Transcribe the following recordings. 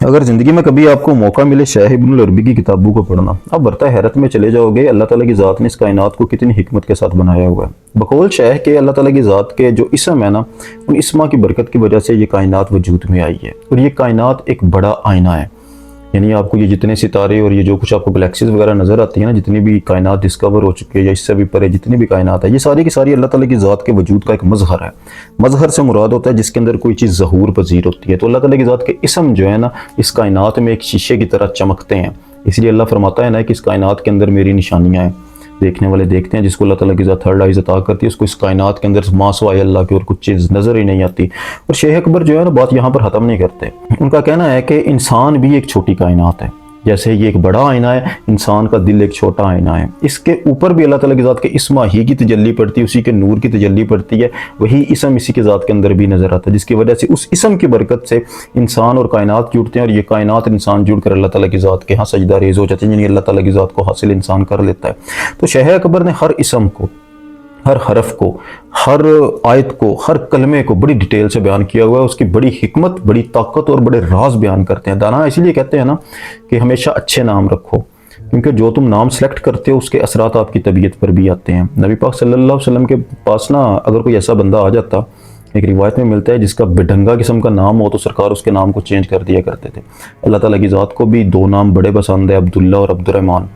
अगर ज़िंदगी में कभी आपको मौका मिले शाह इब्नुल अरबी की किताबों को पढ़ना, आप बरता हैरत में चले जाओगे अल्लाह ताला की ज़ात ने इस कायनात को कितनी हिकमत के साथ बनाया हुआ है। बकौल शाह के अल्लाह ताला की ज़ात के जो इसम है ना, उन इसमा की बरकत की वजह से ये कायनात वजूद में आई है। और ये कायनात एक बड़ा आईना है। यानी आपको ये जितने सितारे और ये जो कुछ आपको गैलेक्सीज वगैरह नज़र आती है ना, जितनी भी कायनात डिस्कवर हो चुकी है या इससे भी परे जितनी भी कायनात है, ये सारी की सारी अल्लाह ताला की ज़ात के वजूद का एक मज़हर है। मज़हर से मुराद होता है जिसके अंदर कोई चीज़ ज़हूर पजीर होती है। तो अल्लाह ताला की ज़ात के इसम जो है ना, इस कायनात में एक शीशे की तरह चमकते हैं। इसलिए अल्लाह फरमाता है ना कि इस कायनात के अंदर मेरी निशानियाँ हैं, देखने वाले देखते हैं। जिसको अल्लाह ताला की ज़ात थर्ड आइज़ अता करती है उसको इस कायनात के अंदर मासवाए अल्लाह की और कुछ चीज़ नज़र ही नहीं आती। और शेख अकबर जो है ना, बात यहाँ पर ख़त्म नहीं करते। उनका कहना है कि इंसान भी एक छोटी कायनात है। जैसे ये एक बड़ा आईना है, इंसान का दिल एक छोटा आईना है। इसके ऊपर भी अल्लाह ताला की ज़ात के इस्मा ही की तजल्ली पड़ती है, उसी के नूर की तजल्ली पड़ती है। वही इसम इसी के ज़ात के अंदर भी नज़र आता है, जिसकी वजह से उस इसम की बरकत से इंसान और कायनात जुड़ते हैं। और ये कायनात इंसान जुड़कर अल्लाह ताला की ज़ात के यहाँ सजदा रेज़ हो जाते हैं, यानी अल्लाह ताला की ज़ात को हासिल इंसान कर लेता है। तो शाह अकबर ने हर इसम को, हर हरफ को, हर आयत को, हर कलमे को बड़ी डिटेल से बयान किया हुआ है। उसकी बड़ी हिकमत, बड़ी ताकत और बड़े राज बयान करते हैं। दाना इसीलिए कहते हैं ना कि हमेशा अच्छे नाम रखो, क्योंकि जो तुम नाम सेलेक्ट करते हो उसके असरात आपकी तबीयत पर भी आते हैं। नबी पाक सल्लल्लाहु अलैहि वसल्लम के पास ना अगर कोई ऐसा बंदा आ जाता, एक रिवायत में मिलता है, जिसका बेढंगा किस्म का नाम हो तो सरकार उसके नाम को चेंज कर दिया करते थे। अल्लाह ताला की ज़ात को भी दो नाम बड़े पसंद है, अब्दुल्ला और अब्दुर्रहमान।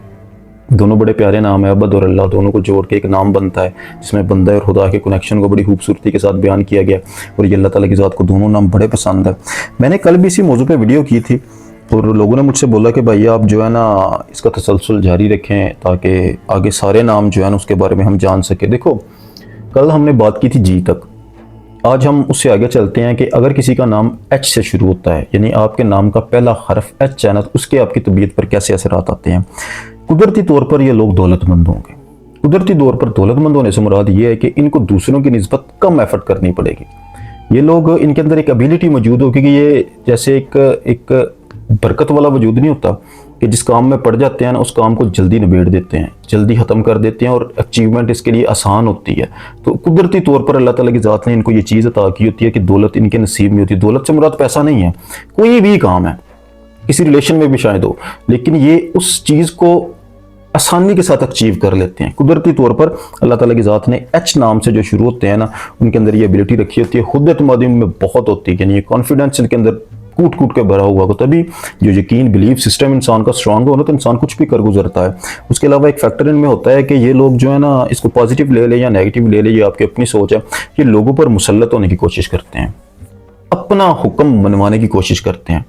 दोनों बड़े प्यारे नाम है, अब्द और अल्लाह, दोनों को जोड़ के एक नाम बनता है जिसमें बंदा और खुदा के कनेक्शन को बड़ी खूबसूरती के साथ बयान किया गया। और ये अल्लाह ताला की ज़ात को दोनों नाम बड़े पसंद है। मैंने कल भी इसी मौजू पे वीडियो की थी और लोगों ने मुझसे बोला कि भाई आप जो है ना इसका तसलसल जारी रखें ताकि आगे सारे नाम जो है ना उसके बारे में हम जान सकें। देखो, कल हमने बात की थी जी तक, आज हम उससे आगे चलते हैं कि अगर किसी का नाम एच से शुरू होता है, यानी आपके नाम का पहला हरफ एच है ना, तो उसके आपकी तबीयत पर कैसे असरात आते हैं। कुदरती तौर पर ये लोग दौलतमंद होंगे। कुदरती तौर पर दौलतमंद होने से मुराद ये है कि इनको दूसरों की निस्बत कम एफर्ट करनी पड़ेगी। ये लोग, इनके अंदर एक एबिलिटी मौजूद होगी कि ये जैसे एक बरकत वाला वजूद नहीं होता कि जिस काम में पड़ जाते हैं ना उस काम को जल्दी निबेड़ देते हैं, जल्दी ख़त्म कर देते हैं और अचीवमेंट इसके लिए आसान होती है। तो कुदरती तौर पर अल्लाह ताला की ज़ात ने इनको ये चीज़ अता की होती है कि दौलत इनके नसीब में होती है। दौलत से मुराद पैसा नहीं है, कोई भी काम है, किसी रिलेशन में भी शायद हो, लेकिन ये उस चीज़ को आसानी के साथ अचीव कर लेते हैं। कुदरती तौर पर अल्लाह ताला की ज़ात ने एच नाम से जो शुरू होते हैं ना, उनके अंदर ये एबिलिटी रखी होती है। खुद एतमादी में बहुत होती है, यानी ये कॉन्फिडेंस इनके अंदर कूट कूट के भरा हुआ हो, तभी जो यकीन बिलीव सिस्टम इंसान का स्ट्रांग हो ना, तो इंसान कुछ भी कर गुजरता है। उसके अलावा एक फैक्टर इनमें होता है कि ये लोग जो है ना, इसको पॉजिटिव ले ले या नेगेटिव ले ले, ये आपकी अपनी सोच है, ये लोगों पर मुसल्लत होने की कोशिश करते हैं, अपना हुक्म मनवाने की कोशिश करते हैं।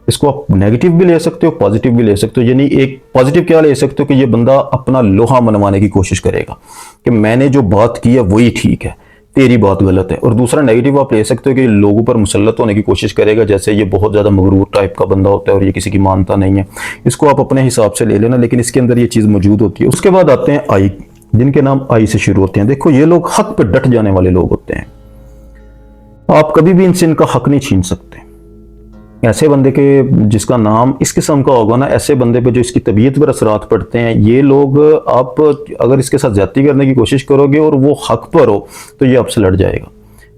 इसको आप नेगेटिव भी ले सकते हो, पॉजिटिव भी ले सकते हो। यानी एक पॉजिटिव क्या ले सकते हो कि ये बंदा अपना लोहा मनवाने की कोशिश करेगा कि मैंने जो बात की है वही ठीक है, तेरी बात गलत है। और दूसरा नेगेटिव आप ले सकते हो कि लोगों पर मुसल्लत होने की कोशिश करेगा, जैसे ये बहुत ज़्यादा मगरूर टाइप का बंदा होता है और ये किसी की मानता नहीं है। इसको आप अपने हिसाब से ले लेना, लेकिन इसके अंदर ये चीज़ मौजूद होती है। उसके बाद आते हैं आई, जिनके नाम आई से शुरू होते हैं। देखो, ये लोग हक पर डट जाने वाले लोग होते हैं, आप कभी भी इनसे इनका हक नहीं छीन सकते। ऐसे बंदे के जिसका नाम इस किस्म का होगा ना, ऐसे बंदे पे जो इसकी तबीयत पर असरात पड़ते हैं, ये लोग, आप अगर इसके साथ ज्यादती करने की कोशिश करोगे और वो हक पर हो तो ये आपसे लड़ जाएगा।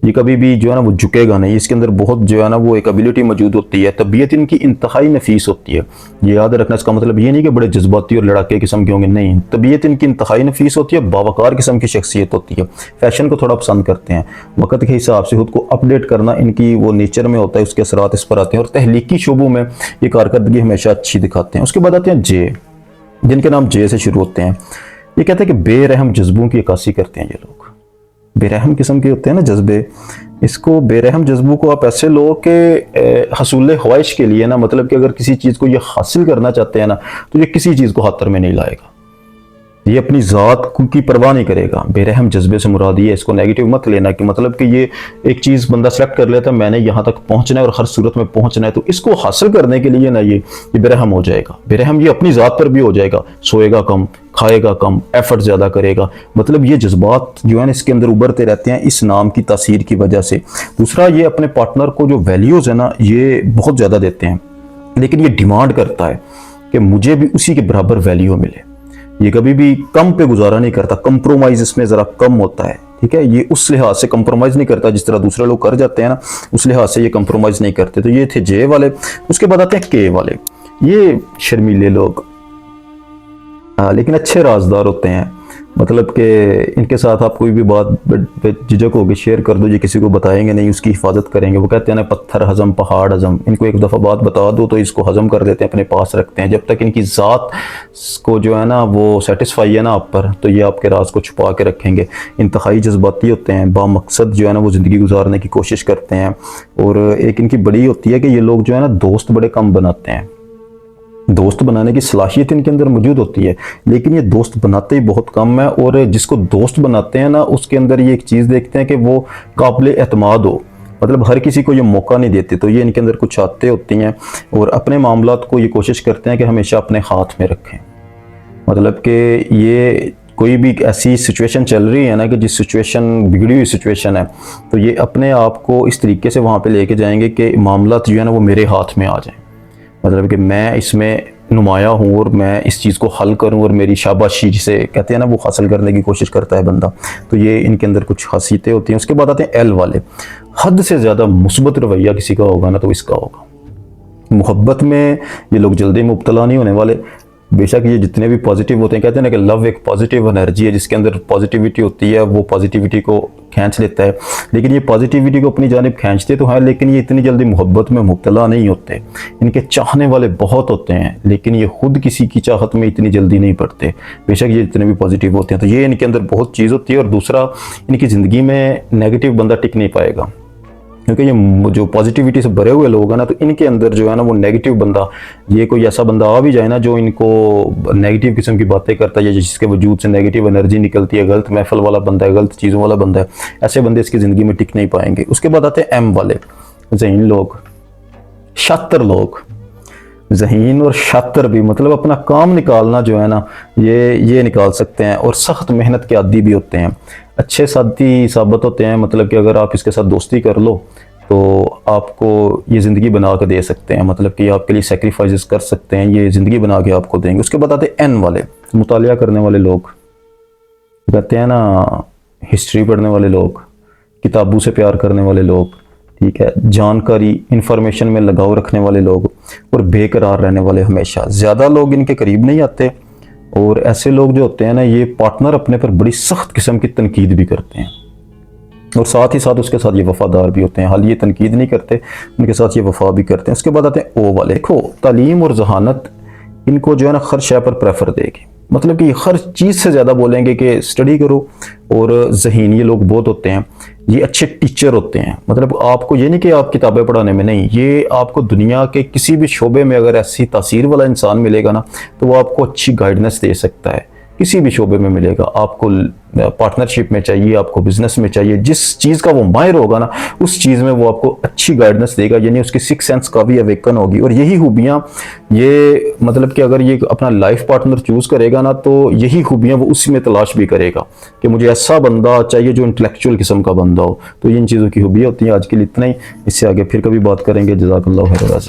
ये कभी भी जो है ना वो झुकेगा नहीं। इसके अंदर बहुत जो है ना वो एक एबिलिटी मौजूद होती है। तबीयत इनकी इंतहाई नफीस होती है, ये याद रखना। इसका मतलब ये नहीं कि बड़े जज्बाती और लड़ाके किस्म के होंगे, नहीं। तबीयत इनकी इंतहाई नफीस होती है, बावकार किस्म की शख्सियत होती है, फैशन को थोड़ा पसंद करते हैं, वक्त के हिसाब से खुद को अपडेट करना इनकी वो नेचर में होता है, उसके असरात इस पर आते हैं। और तहलीकी शोबों में ये कारकर्दगी हमेशा अच्छी दिखाते हैं। उसके बाद आते हैं जे, जिनके नाम जे से शुरू होते हैं। ये कहते हैं कि बेरहम जज्बों की अक्कासी करते हैं ये लोग। बेरहम किस्म के होते हैं ना जज्बे, इसको बेरहम जज्बों को आप ऐसे लो कि हसूल ख्वाहिश के लिए ना, मतलब कि अगर किसी चीज़ को ये हासिल करना चाहते हैं ना, तो ये किसी चीज़ को हाथ में नहीं लाएगा, ये अपनी ज़ात की परवाह नहीं करेगा। बेरहम जज्बे से मुराद ये, इसको नेगेटिव मत लेना कि मतलब कि ये एक चीज़ बंदा सेलेक्ट कर लेता है, मैंने यहाँ तक पहुँचना है और हर सूरत में पहुँचना है, तो इसको हासिल करने के लिए ना ये बेरहम हो जाएगा। बेरहम ये अपनी ज़ात पर भी हो जाएगा, सोएगा कम, खाएगा कम, एफर्ट ज़्यादा करेगा। मतलब ये जज्बात जो है ना इसके अंदर उभरते रहते हैं इस नाम की तासीर की वजह से। दूसरा, ये अपने पार्टनर को जो वैल्यूज़ है ना ये बहुत ज़्यादा देते हैं, लेकिन ये डिमांड करता है कि मुझे भी उसी के बराबर वैल्यू मिले। ये कभी भी कम पे गुजारा नहीं करता, कंप्रोमाइज इसमें ज़रा कम होता है, ठीक है। ये उस लिहाज से कंप्रोमाइज़ नहीं करता जिस तरह दूसरे लोग कर जाते हैं ना, उस लिहाज से ये कंप्रोमाइज़ नहीं करते। तो ये थे जे वाले। उसके बाद आते हैं के वाले। ये शर्मीले लोग, लेकिन अच्छे राजदार होते हैं। मतलब कि इनके साथ आप कोई भी बात झिझक होगी शेयर कर दो, ये किसी को बताएंगे नहीं, उसकी हिफाजत करेंगे। वो कहते हैं ना, पत्थर हजम पहाड़ हजम। इनको एक दफ़ा बात बता दो तो इसको हजम कर देते हैं, अपने पास रखते हैं। जब तक इनकी ज़ात को जो है ना वो सेटिस्फाई है ना आप पर, तो ये आपके राज को छुपा के रखेंगे। इंतहाई जज्बाती होते हैं, बामकसद जो है ना वो ज़िंदगी गुजारने की कोशिश करते हैं। और एक इनकी बड़ी होती है कि ये लोग जो है ना दोस्त बड़े कम बनाते हैं। दोस्त बनाने की सलाहियत इनके अंदर मौजूद होती है, लेकिन ये दोस्त बनाते ही बहुत कम है। और जिसको दोस्त बनाते हैं ना, उसके अंदर ये एक चीज़ देखते हैं कि वो काबिल एतमाद हो, मतलब हर किसी को ये मौका नहीं देते। तो ये इनके अंदर कुछ आते होती हैं और अपने मामलात को ये कोशिश करते हैं कि हमेशा अपने हाथ में रखें। मतलब कि ये कोई भी ऐसी सिचुएशन चल रही है ना कि जिस सिचुएशन बिगड़ी हुई सिचुएशन है, तो ये अपने आप को इस तरीके से वहाँ पे लेके जाएंगे कि मामलात जो है ना वो मेरे हाथ में आ जाएं। मतलब कि मैं इसमें नुमाया हूँ और मैं इस चीज़ को हल करूँ, और मेरी शाबाशी जिसे कहते हैं ना वो हासिल करने की कोशिश करता है बंदा। तो ये इनके अंदर कुछ खासियतें होती हैं। उसके बाद आते हैं एल वाले। हद से ज़्यादा मुस्बत रवैया किसी का होगा ना तो इसका होगा। मोहब्बत में ये लोग जल्दी मुब्तला नहीं होने वाले। बेशक ये जितने भी पॉजिटिव होते हैं, कहते हैं ना कि लव एक पॉजिटिव एनर्जी है, जिसके अंदर पॉजिटिविटी होती है, वो पॉजिटिविटी को खींच लेता है। लेकिन ये पॉजिटिविटी को अपनी जानिब खींचते तो हैं, लेकिन ये इतनी जल्दी मोहब्बत में मुब्तला नहीं होते। इनके चाहने वाले बहुत होते हैं, लेकिन ये खुद किसी की चाहत में इतनी जल्दी नहीं पड़ते, बेशक ये जितने भी पॉजिटिव होते हैं। तो ये इनके अंदर बहुत चीज़ होती है। और दूसरा, इनकी ज़िंदगी में नेगेटिव बंदा टिक नहीं पाएगा, क्योंकि ये जो पॉजिटिविटी से भरे हुए लोग हैं ना, तो इनके अंदर जो है ना वो नेगेटिव बंदा, ये कोई ऐसा बंदा आ भी जाए ना जो इनको नेगेटिव किस्म की बातें करता है, या जिसके वजूद से नेगेटिव एनर्जी निकलती है, गलत महफल वाला बंदा है, गलत चीज़ों वाला बंदा है, ऐसे बंदे इसकी ज़िंदगी में टिक नहीं पाएंगे। उसके बाद आते हैं एम वाले, ज़हीन लोग, शातिर लोग। ज़हीन और शातिर भी, मतलब अपना काम निकालना जो है ना ये निकाल सकते हैं, और सख्त मेहनत के आदी भी होते हैं। अच्छे साथी साबित होते हैं, मतलब कि अगर आप इसके साथ दोस्ती कर लो तो आपको ये ज़िंदगी बना के दे सकते हैं, मतलब कि आपके लिए सेक्रीफाइसेस कर सकते हैं, ये ज़िंदगी बना के आपको देंगे। उसके बाद आते हैं एन वाले, मुतालिया करने वाले लोग, कहते हैं ना हिस्ट्री पढ़ने वाले लोग, किताबों से प्यार करने वाले लोग, ठीक है, जानकारी इंफॉर्मेशन में लगाव रखने वाले लोग, और बेकरार रहने वाले। हमेशा ज़्यादा लोग इनके करीब नहीं आते, और ऐसे लोग जो होते हैं ना, ये पार्टनर अपने पर बड़ी सख्त किस्म की तनकीद भी करते हैं, और साथ ही साथ उसके साथ ये वफादार भी होते हैं। हाल ये तनकीद नहीं करते, उनके साथ ये वफा भी करते हैं। उसके बाद आते हैं ओ वाले। देखो, तालीम और जहानत इनको जो है ना हर शय पर प्रेफर देगी, मतलब कि हर चीज़ से ज़्यादा बोलेंगे कि स्टडी करो। और ज़हीन ये लोग बहुत होते हैं, ये अच्छे टीचर होते हैं। मतलब आपको ये नहीं कि आप किताबें पढ़ाने में नहीं, ये आपको दुनिया के किसी भी शोबे में अगर ऐसी तासीर वाला इंसान मिलेगा ना, तो वो आपको अच्छी गाइडेंस दे सकता है। किसी भी शोबे में मिलेगा आपको, पार्टनरशिप में चाहिए, आपको बिजनेस में चाहिए, जिस चीज़ का वो माहिर होगा ना, उस चीज़ में वो आपको अच्छी गाइडेंस देगा, यानी उसकी सिक्स सेंस का भी अवेकन होगी। और यही खूबियाँ, ये मतलब कि अगर ये अपना लाइफ पार्टनर चूज़ करेगा ना, तो यही खूबियाँ वो उसी में तलाश भी करेगा कि मुझे ऐसा बंदा चाहिए जो इंटेलेक्चुअल किस्म का बंदा हो। तो इन चीज़ों की खूबियाँ होती हैं। आज के लिए इतना ही, इससे आगे फिर कभी बात करेंगे। जज़ाकल्लाहु खैर।